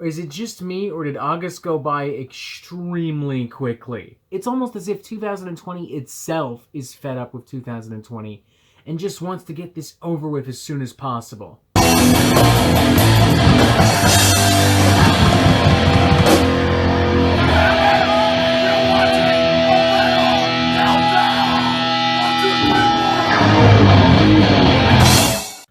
Is it just me, or did August go by extremely quickly? It's almost as if 2020 itself is fed up with 2020 and just wants to get this over with as soon as possible.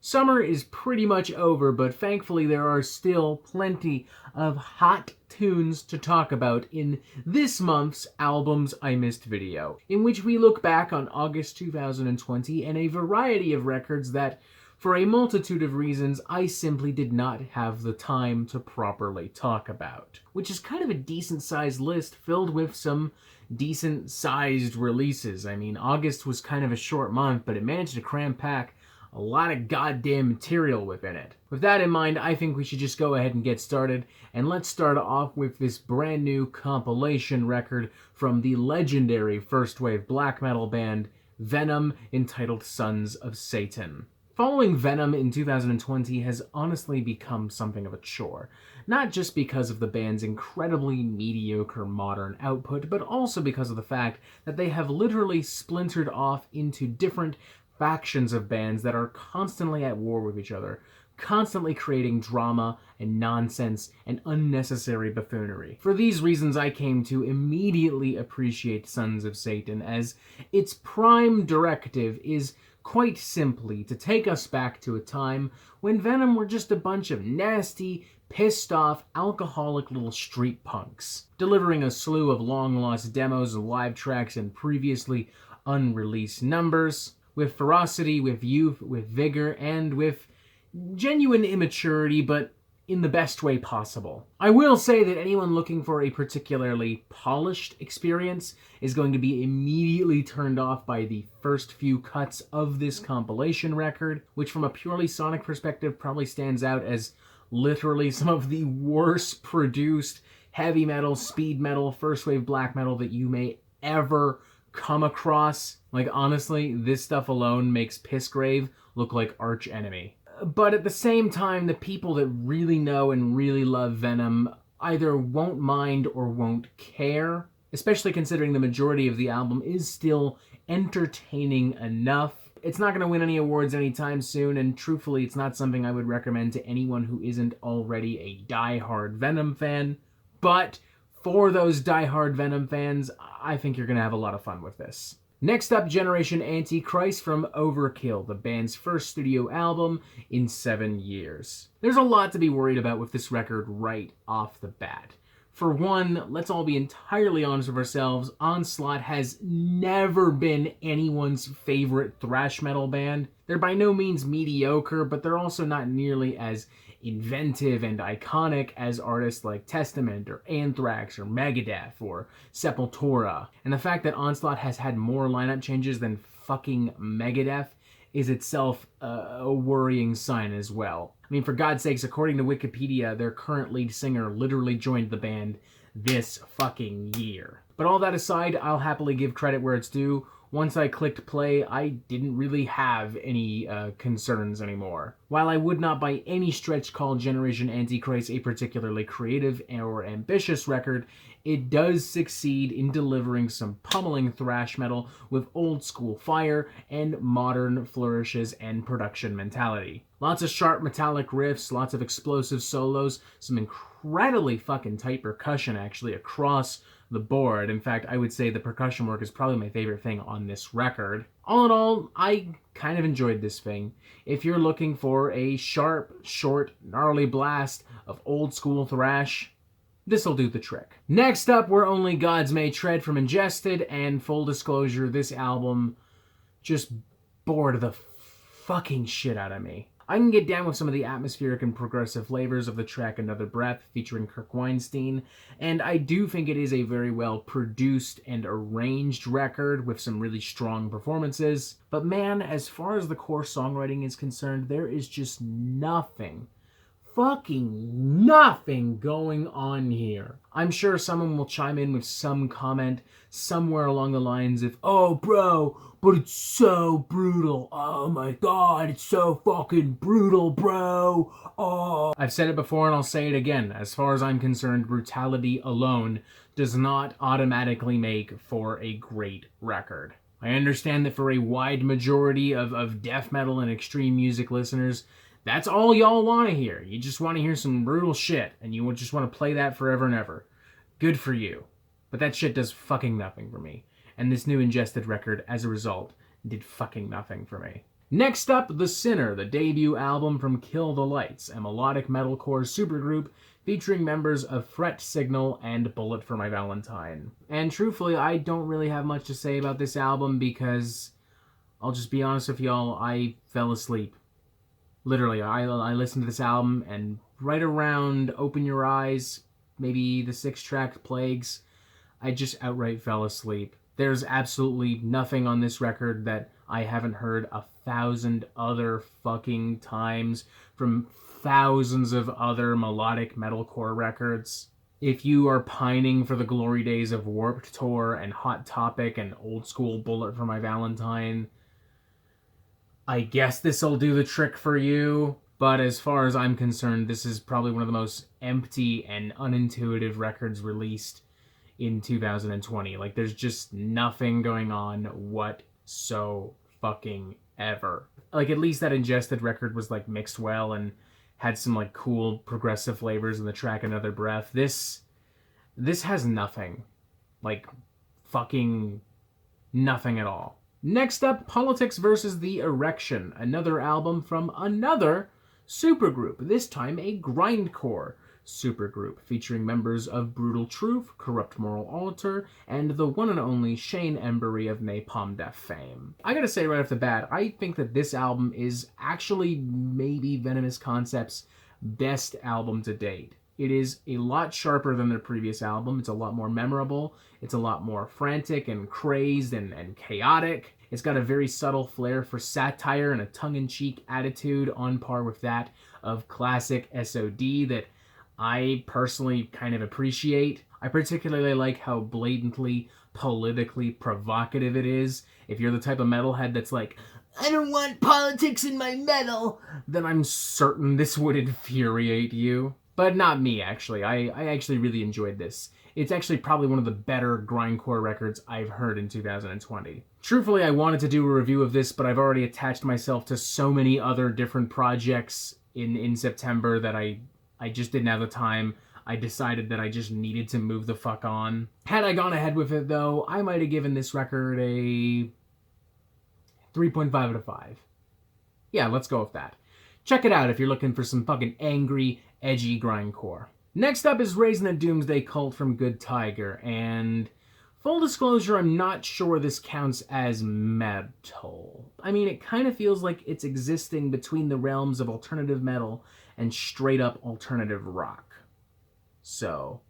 Summer is pretty much over, but thankfully there are still plenty of hot tunes to talk about in this month's Albums I Missed video, in which we look back on August 2020 and a variety of records that, for a multitude of reasons, I simply did not have the time to properly talk about. Which is kind of a decent-sized list filled with some decent-sized releases. I mean, August was kind of a short month, but it managed to cram-pack a lot of goddamn material within it. With that in mind, I think we should just go ahead and get started, and let's start off with this brand new compilation record from the legendary first wave black metal band Venom, entitled Sons of Satan. Following Venom in 2020 has honestly become something of a chore, not just because of the band's incredibly mediocre modern output, but also because of the fact that they have literally splintered off into different factions of bands that are constantly at war with each other, constantly creating drama and nonsense and unnecessary buffoonery. For these reasons, I came to immediately appreciate Sons of Satan, as its prime directive is quite simply to take us back to a time when Venom were just a bunch of nasty, pissed off, alcoholic little street punks, delivering a slew of long-lost demos and live tracks and previously unreleased numbers, with ferocity, with youth, with vigor, and with genuine immaturity, but in the best way possible. I will say that anyone looking for a particularly polished experience is going to be immediately turned off by the first few cuts of this compilation record, which from a purely sonic perspective probably stands out as literally some of the worst produced heavy metal, speed metal, first wave black metal that you may ever come across. Like, honestly, this stuff alone makes Pissgrave look like arch enemy. But at the same time, the people that really know and really love Venom either won't mind or won't care, especially considering the majority of the album is still entertaining enough. It's not going to win any awards anytime soon, and truthfully, it's not something I would recommend to anyone who isn't already a die-hard Venom fan. But for those die-hard Venom fans, I think you're going to have a lot of fun with this. Next up, Generation Antichrist from Overkill, the band's first studio album in 7 years. There's a lot to be worried about with this record right off the bat. For one, let's all be entirely honest with ourselves, Onslaught has never been anyone's favorite thrash metal band. They're by no means mediocre, but they're also not nearly as inventive and iconic as artists like Testament or Anthrax or Megadeth or Sepultura. And the fact that Onslaught has had more lineup changes than fucking Megadeth is itself a worrying sign as well. I mean, for God's sakes, according to Wikipedia, their current lead singer literally joined the band this fucking year. But all that aside, I'll happily give credit where it's due. Once I clicked play, I didn't really have any concerns anymore. While I would not by any stretch call Generation Antichrist a particularly creative or ambitious record, it does succeed in delivering some pummeling thrash metal with old school fire and modern flourishes and production mentality. Lots of sharp metallic riffs, lots of explosive solos, some incredibly fucking tight percussion actually across the board. In fact, I would say the percussion work is probably my favorite thing on this record. All in all, I kind of enjoyed this thing. If you're looking for a sharp, short, gnarly blast of old school thrash, this'll do the trick. Next up, Where Only Gods May Tread from Ingested, and full disclosure, this album just bored the fucking shit out of me. I can get down with some of the atmospheric and progressive flavors of the track Another Breath featuring Kirk Weinstein, and I do think it is a very well produced and arranged record with some really strong performances. But man, as far as the core songwriting is concerned, there is just nothing fucking nothing going on here. I'm sure someone will chime in with some comment somewhere along the lines of, oh bro, but it's so brutal. Oh my god, it's so fucking brutal, bro. Oh. I've said it before and I'll say it again. As far as I'm concerned, brutality alone does not automatically make for a great record. I understand that for a wide majority of death metal and extreme music listeners, that's all y'all want to hear. You just want to hear some brutal shit, and you just want to play that forever and ever. Good for you. But that shit does fucking nothing for me. And this new Ingested record, as a result, did fucking nothing for me. Next up, The Sinner, the debut album from Kill the Lights, a melodic metalcore supergroup featuring members of Fret Signal and Bullet for My Valentine. And truthfully, I don't really have much to say about this album because, I'll just be honest with y'all, I fell asleep. Literally, I listened to this album, and right around Open Your Eyes, maybe the 6-track Plagues, I just outright fell asleep. There's absolutely nothing on this record that I haven't heard 1,000 other fucking times from thousands of other melodic metalcore records. If you are pining for the glory days of Warped Tour and Hot Topic and old school Bullet for My Valentine, I guess this'll do the trick for you, but as far as I'm concerned, this is probably one of the most empty and unintuitive records released in 2020. Like, there's just nothing going on whatso fucking ever. Like, at least that Ingested record was, like, mixed well and had some, like, cool progressive flavors in the track Another Breath. This has nothing. Like, fucking nothing at all. Next up, Politics vs. the Erection, another album from another supergroup, this time a grindcore supergroup featuring members of Brutal Truth, Corrupt Moral Altar, and the one and only Shane Embury of Napalm Death fame. I gotta say right off the bat, I think that this album is actually maybe Venomous Concept's best album to date. It is a lot sharper than their previous album. It's a lot more memorable. It's a lot more frantic and crazed and chaotic. It's got a very subtle flair for satire and a tongue-in-cheek attitude on par with that of classic SOD that I personally kind of appreciate. I particularly like how blatantly politically provocative it is. If you're the type of metalhead that's like, I don't want politics in my metal, then I'm certain this would infuriate you. But not me, actually. I actually really enjoyed this. It's actually probably one of the better grindcore records I've heard in 2020. Truthfully, I wanted to do a review of this, but I've already attached myself to so many other different projects in September that I just didn't have the time. I decided that I just needed to move the fuck on. Had I gone ahead with it, though, I might have given this record a 3.5 out of 5. Yeah, let's go with that. Check it out if you're looking for some fucking angry, edgy grindcore. Next up is Raising the Doomsday Cult from Good Tiger, and full disclosure, I'm not sure this counts as metal. I mean, it kind of feels like it's existing between the realms of alternative metal and straight up alternative rock. So,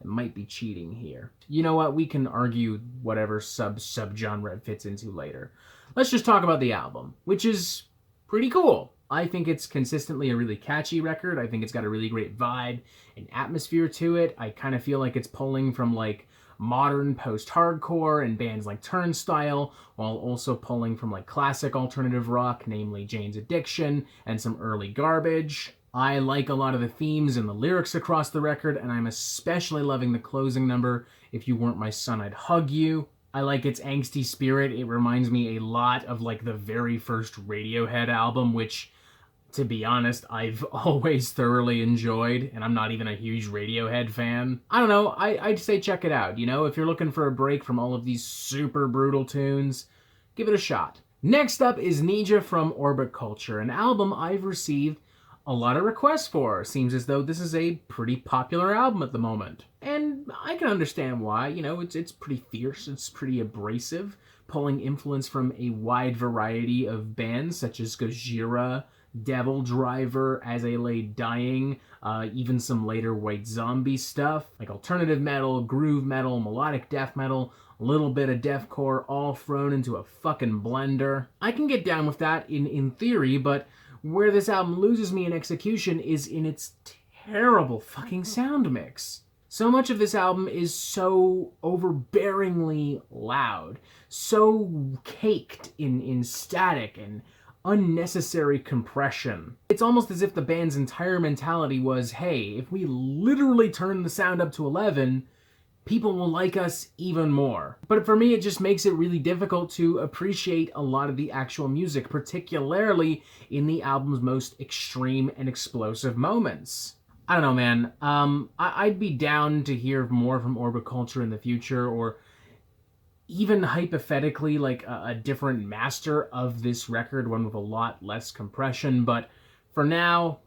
I might be cheating here. You know what? We can argue whatever subgenre it fits into later. Let's just talk about the album, which is pretty cool. I think it's consistently a really catchy record. I think it's got a really great vibe and atmosphere to it. I kind of feel like it's pulling from like modern post-hardcore and bands like Turnstile, while also pulling from like classic alternative rock, namely Jane's Addiction and some early Garbage. I like a lot of the themes and the lyrics across the record, and I'm especially loving the closing number, If You Weren't My Son, I'd Hug You. I like its angsty spirit. It reminds me a lot of like the very first Radiohead album, which, to be honest, I've always thoroughly enjoyed, and I'm not even a huge Radiohead fan. I don't know, I'd say check it out, you know? If you're looking for a break from all of these super brutal tunes, give it a shot. Next up is Nija from Orbit Culture, an album I've received a lot of requests for. Seems as though this is a pretty popular album at the moment. And I can understand why, you know, it's pretty fierce, it's pretty abrasive, pulling influence from a wide variety of bands such as Gojira, Devil Driver, As I Lay Dying, even some later White Zombie stuff, like alternative metal, groove metal, melodic death metal, a little bit of deathcore, all thrown into a fucking blender. I can get down with that in theory, but Where this album loses me in execution is in its terrible fucking sound mix. So much of this album is so overbearingly loud, so caked in static and unnecessary compression. It's almost as if the band's entire mentality was, hey, if we literally turn the sound up to 11, people will like us even more. But for me, it just makes it really difficult to appreciate a lot of the actual music, particularly in the album's most extreme and explosive moments. I don't know, man. I'd be down to hear more from Orbiculture in the future, or even hypothetically like a different master of this record, one with a lot less compression, but for now,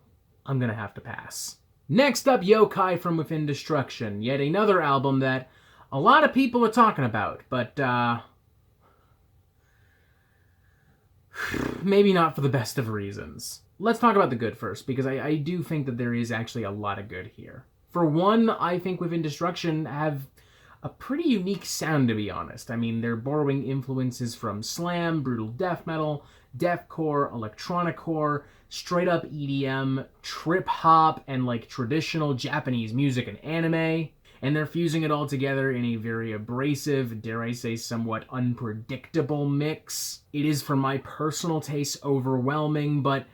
I'm gonna have to pass. Next up, Yokai from Within Destruction, yet another album that a lot of people are talking about, but maybe not for the best of reasons. Let's talk about the good first, because I do think that there is actually a lot of good here. For one, I think Within Destruction have a pretty unique sound, to be honest. I mean, they're borrowing influences from slam, brutal death metal, deathcore, electronicore, straight up EDM, trip hop, and like traditional Japanese music and anime. And they're fusing it all together in a very abrasive, dare I say somewhat unpredictable mix. It is, for my personal taste, overwhelming, but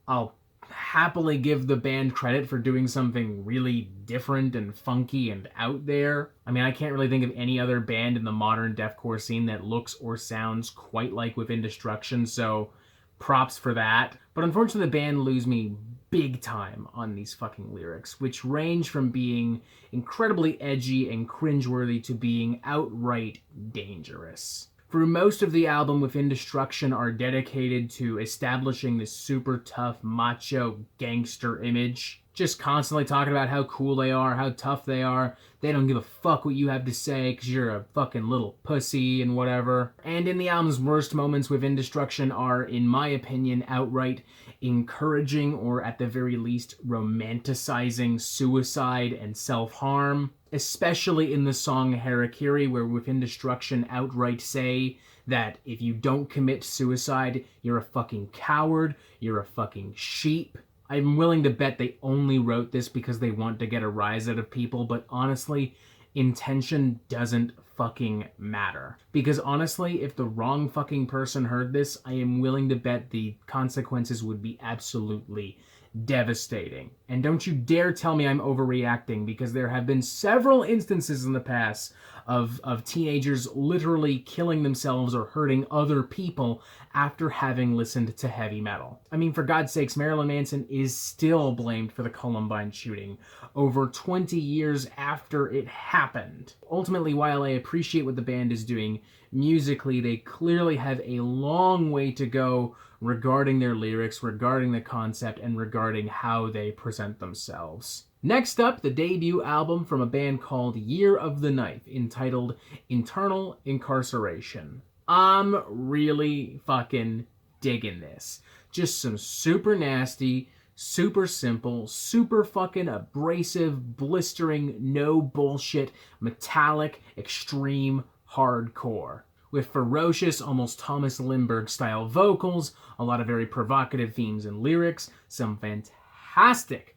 I'll happily give the band credit for doing something really different and funky and out there. I mean, I can't really think of any other band in the modern deathcore scene that looks or sounds quite like Within Destruction, so props for that. But unfortunately, the band lose me big time on these fucking lyrics, which range from being incredibly edgy and cringeworthy to being outright dangerous. Through most of the album, Within Destruction are dedicated to establishing this super tough, macho, gangster image. Just constantly talking about how cool they are, how tough they are. They don't give a fuck what you have to say because you're a fucking little pussy and whatever. And in the album's worst moments, Within Destruction are, in my opinion, outright encouraging, or at the very least romanticizing, suicide and self-harm. Especially in the song Harakiri, where Within Destruction outright say that if you don't commit suicide, you're a fucking coward, you're a fucking sheep. I'm willing to bet they only wrote this because they want to get a rise out of people, but honestly, intention doesn't fucking matter. Because honestly, if the wrong fucking person heard this, I am willing to bet the consequences would be absolutely devastating. And don't you dare tell me I'm overreacting, because there have been several instances in the past of teenagers literally killing themselves or hurting other people after having listened to heavy metal. I mean, for God's sakes, Marilyn Manson is still blamed for the Columbine shooting over 20 years after it happened. Ultimately, while I appreciate what the band is doing musically, they clearly have a long way to go regarding their lyrics, regarding the concept, and regarding how they present themselves. Next up, the debut album from a band called Year of the Knife, entitled Internal Incarceration. I'm really fucking digging this. Just some super nasty, super simple, super fucking abrasive, blistering, no bullshit, metallic, extreme hardcore. With ferocious, almost Thomas Lindbergh style vocals, a lot of very provocative themes and lyrics, some fantastic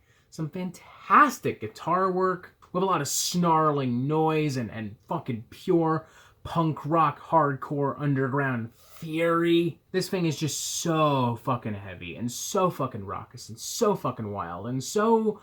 guitar work, with a lot of snarling noise and fucking pure punk rock hardcore underground fury. This thing is just so fucking heavy and so fucking raucous and so fucking wild and so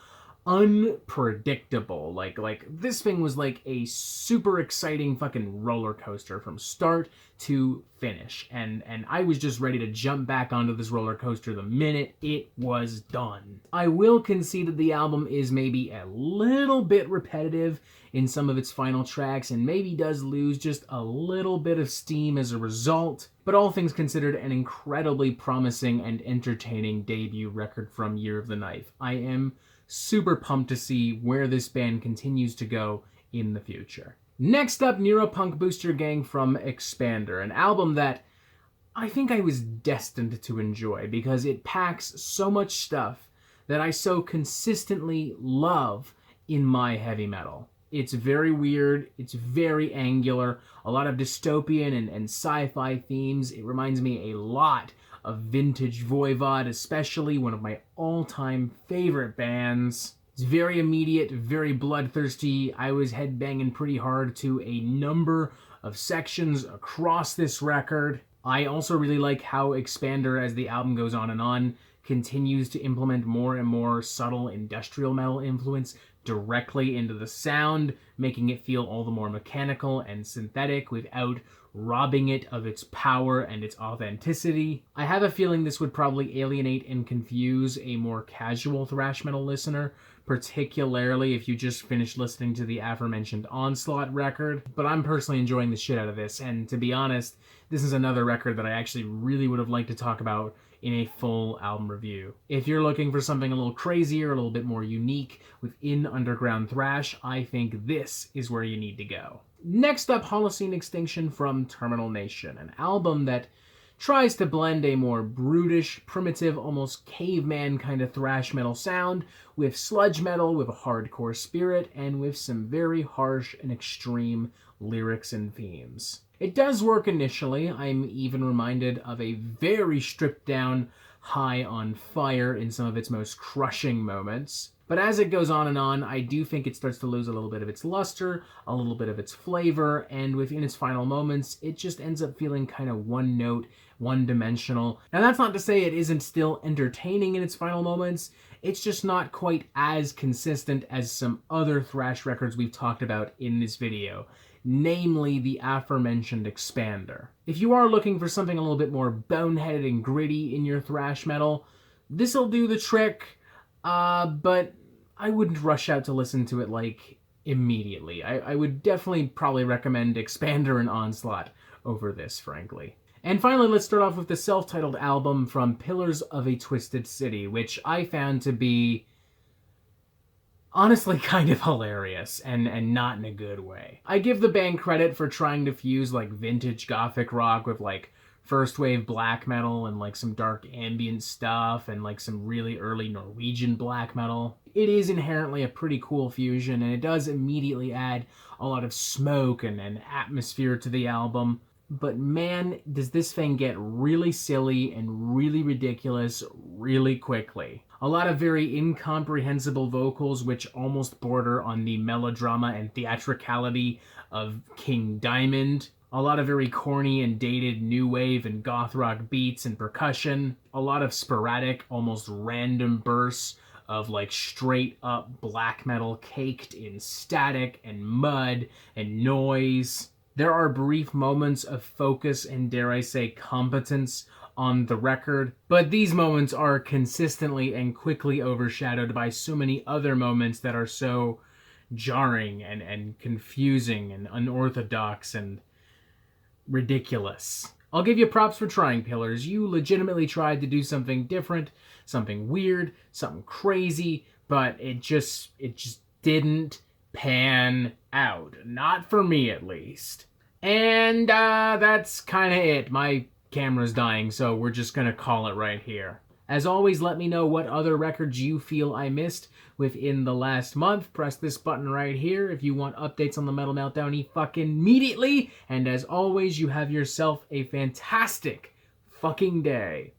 unpredictable. Like this thing was like a super exciting fucking roller coaster from start to finish, and I was just ready to jump back onto this roller coaster the minute it was done. I will concede that the album is maybe a little bit repetitive in some of its final tracks, and maybe does lose just a little bit of steam as a result, but all things considered, an incredibly promising and entertaining debut record from Year of the Knife. I am super pumped to see where this band continues to go in the future. Next up, Neuropunk Boostergang from Expander, an album that I think I was destined to enjoy because it packs so much stuff that I so consistently love in my heavy metal. It's very weird, it's very angular, a lot of dystopian and sci-fi themes. It reminds me a lot of vintage Voivod, especially one of my all-time favorite bands. It's very immediate, very bloodthirsty. I was headbanging pretty hard to a number of sections across this record. I also really like how Expander, as the album goes on, continues to implement more and more subtle industrial metal influence directly into the sound, making it feel all the more mechanical and synthetic without robbing it of its power and its authenticity. I have a feeling this would probably alienate and confuse a more casual thrash metal listener, particularly if you just finished listening to the aforementioned Onslaught record, but I'm personally enjoying the shit out of this, and to be honest, this is another record that I actually really would have liked to talk about in a full album review. If you're looking for something a little crazier, a little bit more unique within underground thrash, I think this is where you need to go. Next up, Holocene Extinction from Terminal Nation, an album that tries to blend a more brutish, primitive, almost caveman kind of thrash metal sound with sludge metal, with a hardcore spirit, and with some very harsh and extreme lyrics and themes. It does work initially. I'm even reminded of a very stripped down High on Fire in some of its most crushing moments. But as it goes on, I do think it starts to lose a little bit of its luster, a little bit of its flavor, and within its final moments, it just ends up feeling kind of one note, one-dimensional. Now that's not to say it isn't still entertaining in its final moments, it's just not quite as consistent as some other thrash records we've talked about in this video, namely the aforementioned Expander. If you are looking for something a little bit more boneheaded and gritty in your thrash metal, this'll do the trick, but I wouldn't rush out to listen to it, like, immediately. I would definitely probably recommend Expander and Onslaught over this, frankly. And finally, let's start off with the self-titled album from Pillars of a Twisted City, which I found to be honestly kind of hilarious, and not in a good way. I give the band credit for trying to fuse, like, vintage gothic rock with, like, first wave black metal and like some dark ambient stuff and like some really early Norwegian black metal. It is inherently a pretty cool fusion, and it does immediately add a lot of smoke and atmosphere to the album. But man, does this thing get really silly and really ridiculous really quickly. A lot of very incomprehensible vocals which almost border on the melodrama and theatricality of King Diamond. A lot of very corny and dated new wave and goth rock beats and percussion. A lot of sporadic, almost random bursts of like straight up black metal caked in static and mud and noise. There are brief moments of focus and, dare I say, competence on the record, but these moments are consistently and quickly overshadowed by so many other moments that are so jarring and confusing and unorthodox and ridiculous. I'll give you props for trying, Pillars. You legitimately tried to do something different, something weird, something crazy, but it just didn't pan out. Not for me, at least. And that's kind of it. My camera's dying, so we're just gonna call it right here. As always, let me know what other records you feel I missed within the last month. Press this button right here if you want updates on the Metal Meltdown fucking immediately. And as always, you have yourself a fantastic fucking day.